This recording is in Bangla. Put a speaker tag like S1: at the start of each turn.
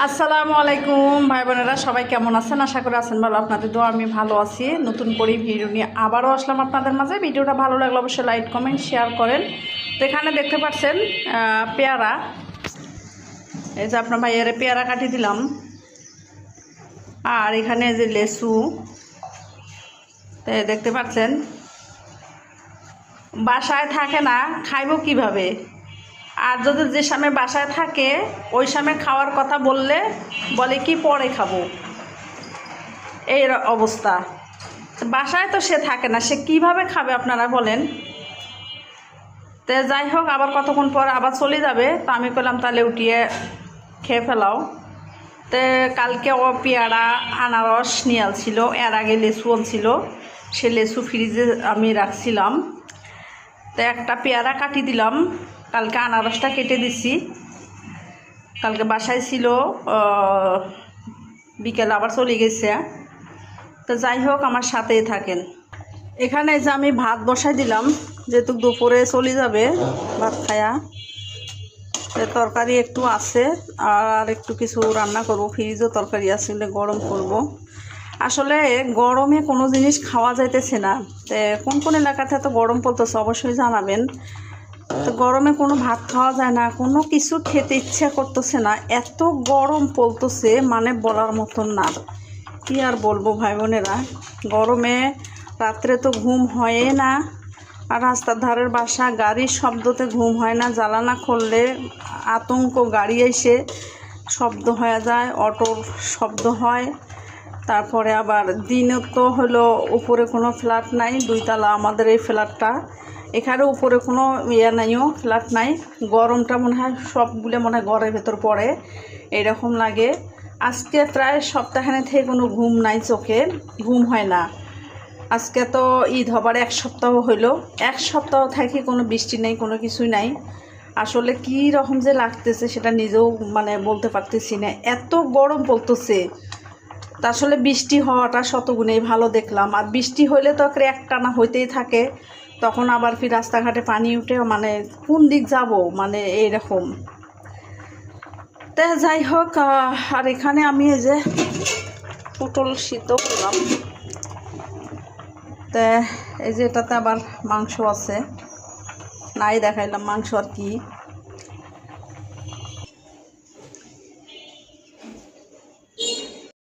S1: আসসালামু আলাইকুম ভাই বোনেরা, সবাই কেমন আছেন? আশা করি আছেন ভালো। আপনাদের দোয়া আমি ভালো আছি। নতুন করে ভিডিও নিয়ে আবারও আসলাম আপনাদের মাঝে। ভিডিওটা ভালো লাগলে অবশ্যই লাইক কমেন্ট শেয়ার করেন। তো এখানে দেখতে পাচ্ছেন পেয়ারা, এই যে আপনার ভাইয়ের পেয়ারা কাটি দিলাম। আর এখানে যে লেসু দেখতে পাচ্ছেন, বাসায় থাকে না, খাইব কিভাবে? আর যদি যে সময় বাসায় থাকে ওই সময় খাওয়ার কথা বললে বলে কি পরে খাবো, এই অবস্থা। বাসায় তো সে থাকে না, সে কিভাবে খাবে আপনারা বলেন? তো যাই হোক, আবার কতক্ষণ পর আবার চলে যাবে। তো আমি বললাম তাহলে উঠিয়ে খেয়ে ফেলাও। তো কালকে ও পেয়ারা আনারস নিয়ে আসছিল, এর আগে লেসু আনছিল, সে লেসু ফ্রিজে আমি রাখছিলাম। তো একটা পেয়ারা কাটি দিলাম, কালকে আনারসটা কেটে দিছি। কালকে বাসায় ছিল, বিকেল আবার চলে গেছে। তো যাই হোক, আমার সাথেই থাকেন। এখানে যে আমি ভাত বসাই দিলাম, যেহেতু দুপুরে চলে যাবে ভাত খায়া। তরকারি একটু আছে, আর একটু কিছু রান্না করব, ফ্রিজও তরকারি আছে, গরম করব। আসলে গরমে কোনো জিনিস খাওয়া যাইতেছে না। তো কোন কোন এলাকাতে এত গরম পড়তেছে অবশ্যই জানাবেন। তো গরমে কোনো ভাত খাওয়া যায় না, কোনো কিছু খেতে ইচ্ছা করতেছে না, এত গরম পড়তেছে মানে বলার মতন না। কি আর বলবো ভাই বোনেরা, গরমে রাত্রে তো ঘুম হয় না। আর রাস্তার ধারের বাসা, গাড়ির শব্দতে ঘুম হয় না। জ্বালানা খুললে আতঙ্ক, গাড়ি এসে শব্দ হয়ে যায়, অটোর শব্দ হয়। তারপরে আবার দিনে তো হলো উপরে কোনো ফ্ল্যাট নাই, দুইতলা আমাদের এই ফ্ল্যাটটা। এখানে উপরে কোনো নাইও, ফ্ল্যাট নাই। গরমটা মনে হয় সবগুলো মনে হয় ঘরের ভেতর পড়ে, এরকম লাগে। আজকে প্রায় সপ্তাহখানে থেকে কোনো ঘুম নাই, চোখে ঘুম হয় না। আজকে তো ঈদ হবার এক সপ্তাহ হইল, এক সপ্তাহ থাকি কোনো বৃষ্টি নেই, কোনো কিছুই নাই। আসলে কী রকম যে লাগতেছে সেটা নিজেও মানে বলতে পারতেছি না, এত গরম পড়তেছে। তা আসলে বৃষ্টি হওয়াটা শতগুণেই ভালো দেখলাম। আর বৃষ্টি হইলে তো একটানা হইতেই থাকে, তখন আবার ফির রাস্তাঘাটে পানি উঠে, মানে কোন দিক যাব, মানে এইরকম। তো যাই হোক, আর এখানে আমি এই যে পটল সিদ্ধ করলাম। তো এই যে এটাতে আবার মাংস আছে, নাই দেখাইলাম মাংস আর কি।